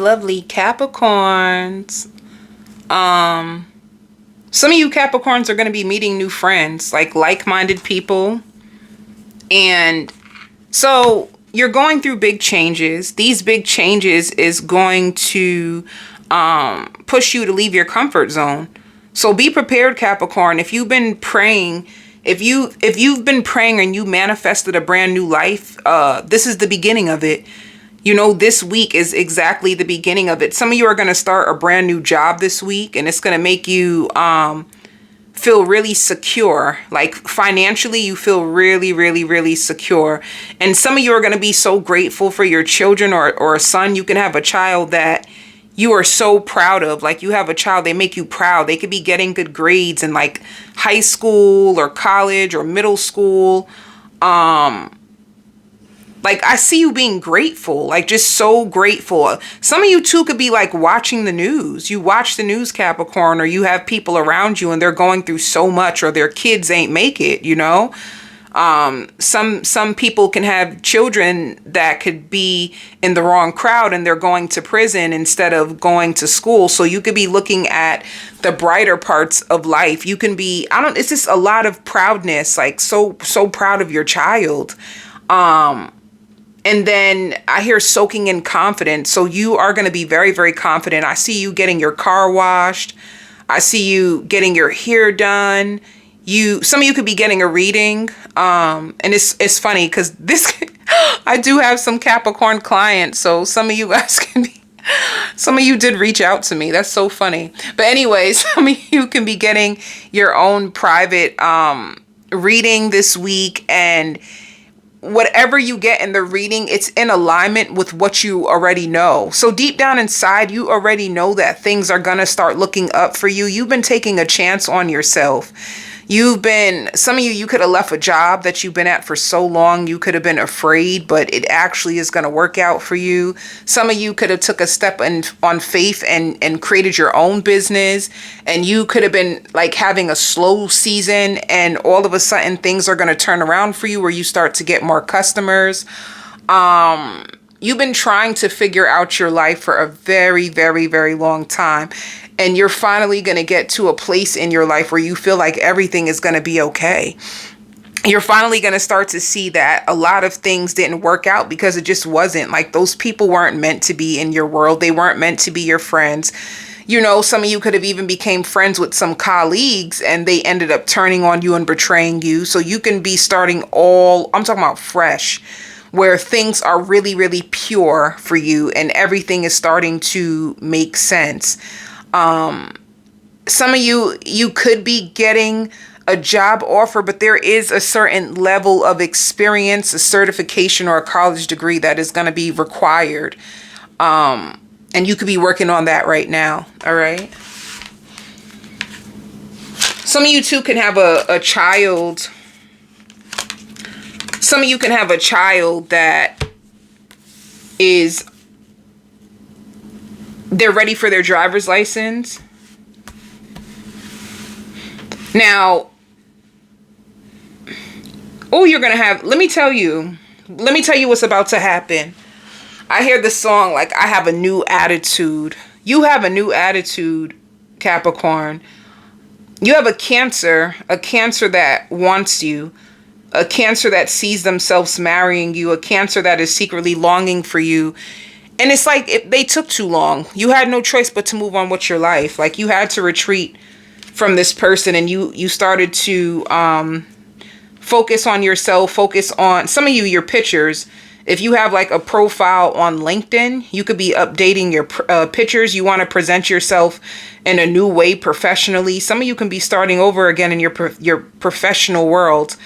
Lovely Capricorns. Some of you Capricorns are going to be meeting new friends, like-minded people. And so you're going through big changes. These big changes is going to push you to leave your comfort zone. So be prepared, Capricorn. If you've been praying, if you've been praying and you manifested a brand new life, this is the beginning of it. You know, this week is exactly the beginning of it. Some of you are going to start a brand new job this week, and it's going to make you feel really secure. Like financially, you feel really, really, really secure. And some of you are going to be so grateful for your children or a son. You can have a child that you are so proud of. Like you have a child, they make you proud. They could be getting good grades in like high school or college or middle school. Like, I see you being grateful, like just so grateful. Some of you too could be like watching the news. You watch the news, Capricorn, or you have people around you and they're going through so much, or their kids ain't make it, you know? Some people can have children that could be in the wrong crowd and they're going to prison instead of going to school. So you could be looking at the brighter parts of life. You can be, it's just a lot of proudness, like so proud of your child. And then I hear soaking in confidence. So you are going to be very, very confident. I see you getting your car washed. I see you getting your hair done. Some of you could be getting a reading. And it's funny because I do have some Capricorn clients. So some of you guys some of you did reach out to me. That's so funny. But anyways, some of you can be getting your own private, reading this week, and whatever you get in the reading, it's in alignment with what you already know. So deep down inside, you already know that things are going to start looking up for you. You've been taking a chance on yourself. Some of you could have left a job that you've been at for so long. You could have been afraid, but it actually is going to work out for you. Some of you could have took a step on faith and created your own business. And you could have been like having a slow season, and all of a sudden things are going to turn around for you where you start to get more customers. You've been trying to figure out your life for a very, very, very long time. And you're finally going to get to a place in your life where you feel like everything is going to be okay. You're finally going to start to see that a lot of things didn't work out because it just wasn't. Like those people weren't meant to be in your world. They weren't meant to be your friends. You know, some of you could have even became friends with some colleagues and they ended up turning on you and betraying you. So you can be starting I'm talking about fresh, where things are really, really pure for you and everything is starting to make sense. Some of you could be getting a job offer, but there is a certain level of experience, a certification, or a college degree that is going to be required. And you could be working on that right now. All right. Some of you too can have a child. Some of you can have a child that they're ready for their driver's license. Now, you're going to have, let me tell you what's about to happen. I hear the song, like, I have a new attitude. You have a new attitude, Capricorn. You have a Cancer that wants you, a Cancer that sees themselves marrying you, a Cancer that is secretly longing for you. And it's like they took too long. You had no choice but to move on with your life. Like you had to retreat from this person, and you started to focus on yourself, focus on some of you, your pictures. If you have like a profile on LinkedIn, you could be updating your pictures. You want to present yourself in a new way professionally. Some of you can be starting over again in your professional world.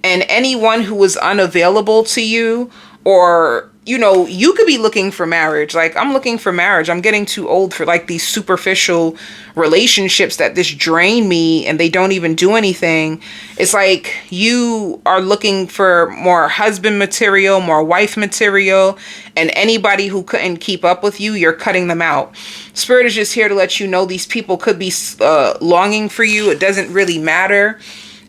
And anyone who was unavailable to you, or you know, you could be looking for marriage. Like, I'm looking for marriage. I'm getting too old for like these superficial relationships that just drain me and they don't even do anything. It's like you are looking for more husband material, more wife material, and anybody who couldn't keep up with you, you're cutting them out. Spirit is just here to let you know these people could be longing for you. It doesn't really matter.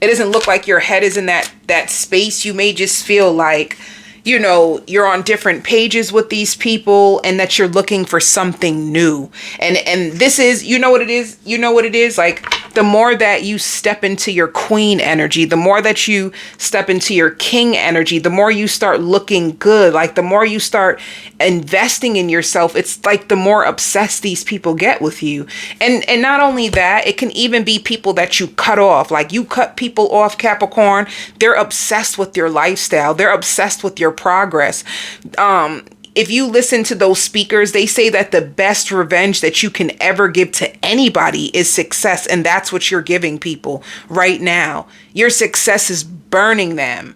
It doesn't look like your head is in that space. You may just feel like you know, you're on different pages with these people and that you're looking for something new. And this is, you know what it is? You know what it is? Like, the more that you step into your queen energy, the more that you step into your king energy, the more you start looking good, like the more you start investing in yourself, it's like the more obsessed these people get with you. And not only that, it can even be people that you cut off. Like, you cut people off, Capricorn, they're obsessed with your lifestyle. They're obsessed with your progress. If you listen to those speakers, they say that the best revenge that you can ever give to anybody is success. And that's what you're giving people right now. Your success is burning them.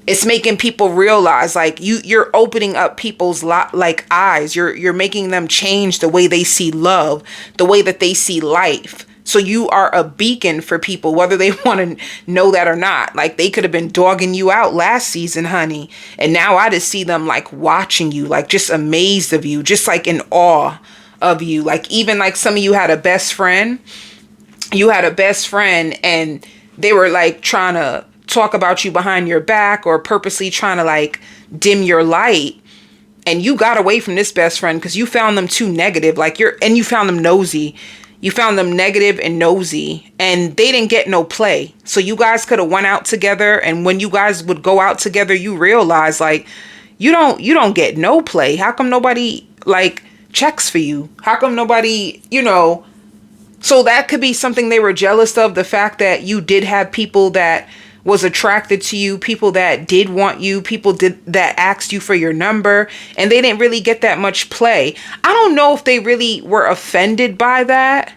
It's making people realize, like, you're opening up people's eyes. You're making them change the way they see love, the way that they see life. So you are a beacon for people, whether they want to know that or not. Like, they could have been dogging you out last season, honey. And now I just see them like watching you, like just amazed of you, just like in awe of you. Like, even like some of you had a best friend. You had a best friend and they were like trying to talk about you behind your back or purposely trying to like dim your light. And you got away from this best friend because you found them too negative. Like, you found them nosy. You found them negative and nosy, and they didn't get no play. So you guys could have went out together, and when you guys would go out together, you realize, like, you don't get no play. How come nobody like checks for you? How come nobody, you know? So that could be something they were jealous of, the fact that you did have people that was attracted to you, people that did want you, that asked you for your number, and they didn't really get that much play. I don't know if they really were offended by that,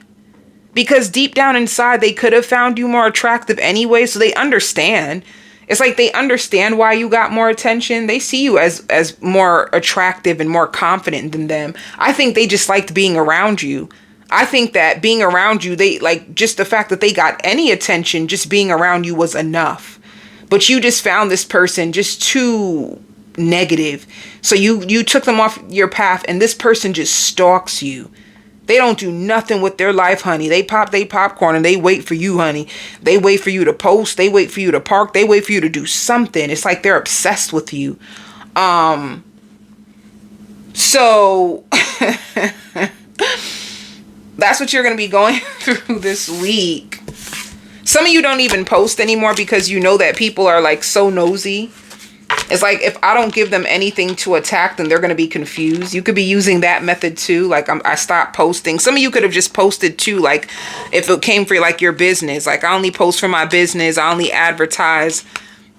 because deep down inside, they could have found you more attractive anyway, so they understand. It's like they understand why you got more attention. They see you as more attractive and more confident than them. I think they just liked being around you. I think that being around you, they like, just the fact that they got any attention, just being around you was enough. But you just found this person just too negative. So you took them off your path, and this person just stalks you. They don't do nothing with their life, honey. They pop they popcorn and they wait for you, honey. They wait for you to post. They wait for you to park. They wait for you to do something. It's like they're obsessed with you. So that's what you're going to be going through this week. Some of you don't even post anymore because you know that people are like so nosy. It's like, if I don't give them anything to attack, then they're going to be confused. You could be using that method too. Like, I stopped posting. Some of you could have just posted too. Like, if it came for like your business, like, I only post for my business. I only advertise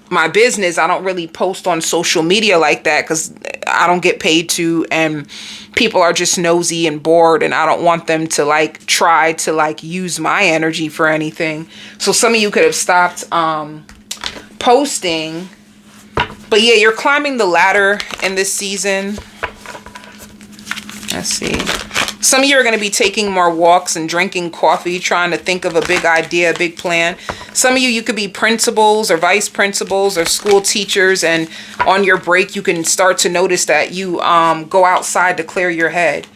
my business. I don't really post on social media like that because I don't get paid to, and people are just nosy and bored, and I don't want them to like try to like use my energy for anything. So some of you could have stopped posting. But yeah, you're climbing the ladder in this season. Let's see. Some of you are going to be taking more walks and drinking coffee, trying to think of a big idea, a big plan. Some of you could be principals or vice principals or school teachers, and on your break, you can start to notice that you go outside to clear your head.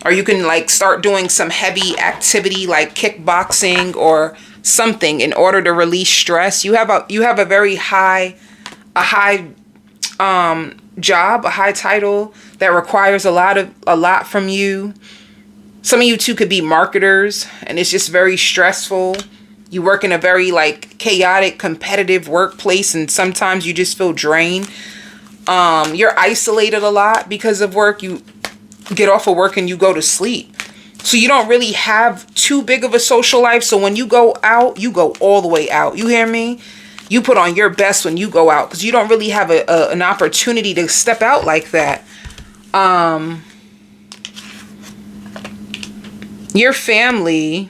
Or you can like start doing some heavy activity like kickboxing or something in order to release stress. You have a very high job, a high title that requires a lot from you. Some of you too could be marketers, and it's just very stressful. You work in a very like chaotic, competitive workplace, and sometimes you just feel drained. You're isolated a lot because of work. You get off of work and you go to sleep. So you don't really have too big of a social life. So when you go out, you go all the way out. You hear me? You put on your best when you go out, because you don't really have an opportunity to step out like that. Your family,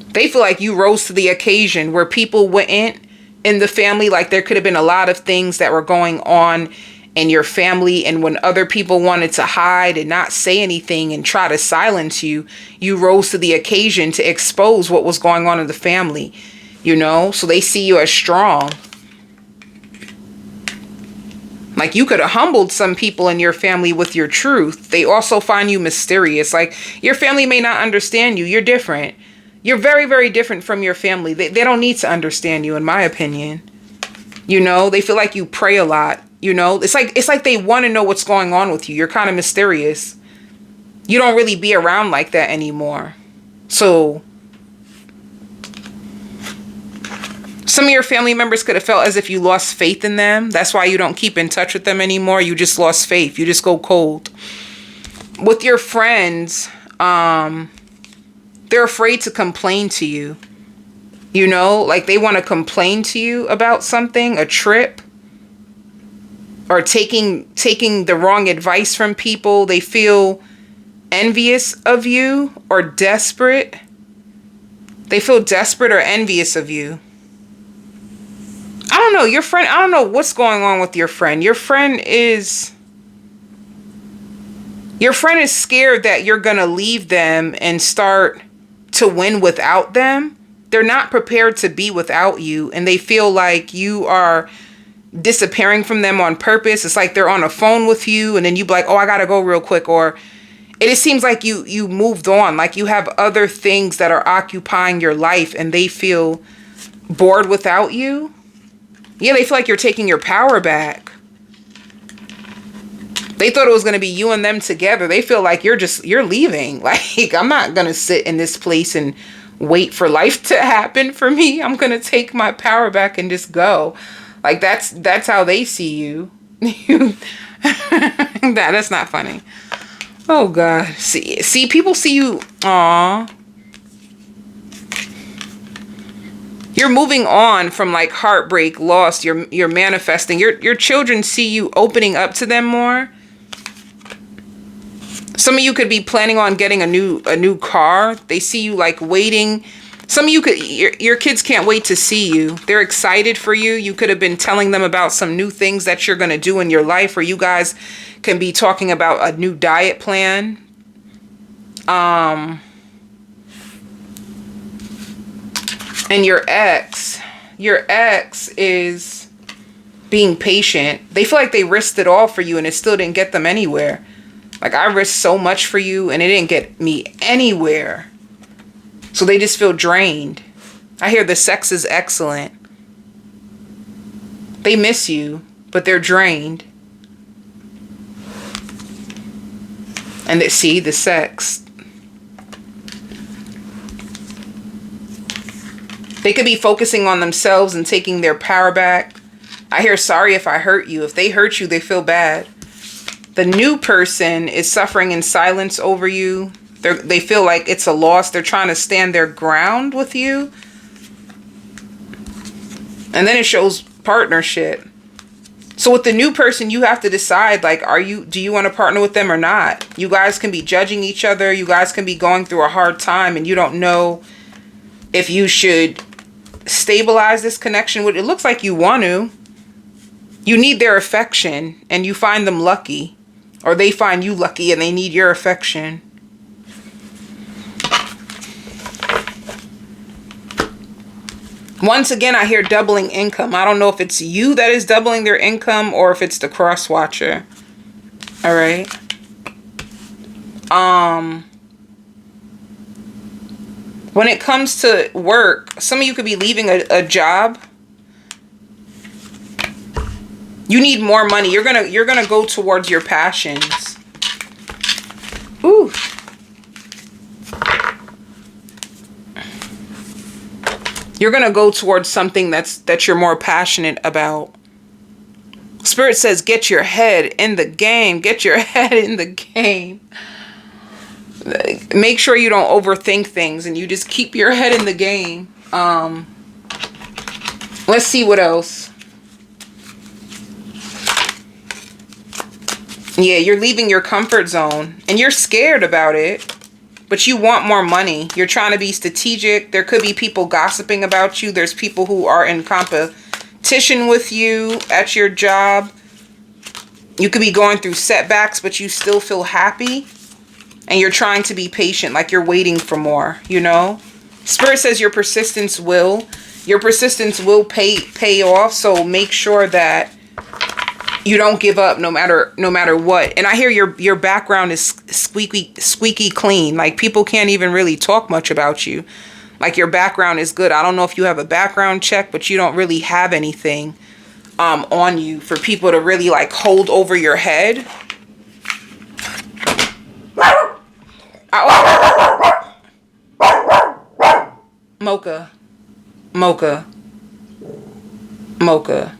they feel like you rose to the occasion, where people went in the family. Like, there could have been a lot of things that were going on in your family, and when other people wanted to hide and not say anything and try to silence you, you rose to the occasion to expose what was going on in the family. You know, so they see you as strong. Like, you could have humbled some people in your family with your truth. They also find you mysterious. Like, your family may not understand you. You're different. You're very, very different from your family. They don't need to understand you, in my opinion. You know, they feel like you pray a lot. You know, it's like they want to know what's going on with you. You're kind of mysterious. You don't really be around like that anymore. So some of your family members could have felt as if you lost faith in them. That's why you don't keep in touch with them anymore. You just lost faith. You just go cold. With your friends, they're afraid to complain to you. You know, like they want to complain to you about something, a trip, or taking the wrong advice from people. They feel envious of you or desperate. They feel desperate or envious of you. I don't know, your friend, I don't know what's going on with your friend. Your friend is scared that you're going to leave them and start to win without them. They're not prepared to be without you, and they feel like you are disappearing from them on purpose. It's like they're on a phone with you, and then you be like, oh, I got to go real quick. Or it just seems like you moved on, like you have other things that are occupying your life, and they feel bored without you. Yeah, they feel like you're taking your power back. They thought it was going to be you and them together. They feel like you're leaving. Like, I'm not going to sit in this place and wait for life to happen for me. I'm going to take my power back and just go. Like, that's how they see you. That's not funny. Oh, God. See, people see you. Aw. You're moving on from like heartbreak, loss. You're manifesting. Your children see you opening up to them more. Some of you could be planning on getting a new car. They see you like waiting. Some of you your kids can't wait to see you. They're excited for you. You could have been telling them about some new things that you're going to do in your life, or you guys can be talking about a new diet plan. And your ex is being patient. They feel like they risked it all for you and it still didn't get them anywhere. Like, I risked so much for you and it didn't get me anywhere. So they just feel drained. I hear the sex is excellent. They miss you, but they're drained. And they see the sex. They could be focusing on themselves and taking their power back. I hear sorry if I hurt you. If they hurt you, they feel bad. The new person is suffering in silence over you. They feel like it's a loss. They're trying to stand their ground with you. And then it shows partnership. So with the new person, you have to decide, like, do you want to partner with them or not? You guys can be judging each other. You guys can be going through a hard time and you don't know if you should stabilize this connection. It looks like you want to. You need their affection and you find them lucky, or they find you lucky and they need your affection. Once again, I hear doubling income. I don't know if it's you that is doubling their income or if it's the cross watcher. All right. When it comes to work, some of you could be leaving a job. You need more money. You're gonna go towards your passions. Ooh. You're gonna go towards something that you're more passionate about. Spirit says, get your head in the game. Get your head in the game. Make sure you don't overthink things and you just keep your head in the game. Let's see what else. Yeah, you're leaving your comfort zone and you're scared about it, but you want more money. You're trying to be strategic. There could be people gossiping about you. There's people who are in competition with you at your job. You could be going through setbacks, but you still feel happy. And you're trying to be patient, like you're waiting for more, you know? Spirit says your persistence will pay off. So make sure that you don't give up no matter what. And I hear your background is squeaky clean. Like, people can't even really talk much about you. Like, your background is good. I don't know if you have a background check, but you don't really have anything. on you for people to really like hold over your head. Mocha. Mocha. Mocha.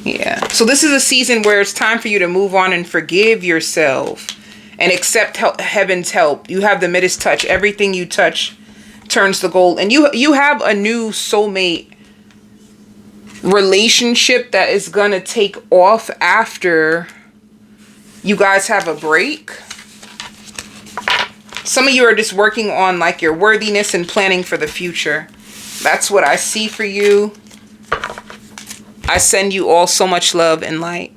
Yeah. So this is a season where it's time for you to move on and forgive yourself and accept heaven's help. You have the Midas touch. Everything you touch turns to gold. And you have a new soulmate relationship that is going to take off after you guys have a break. Some of you are just working on like your worthiness and planning for the future. That's what I see for you. I send you all so much love and light.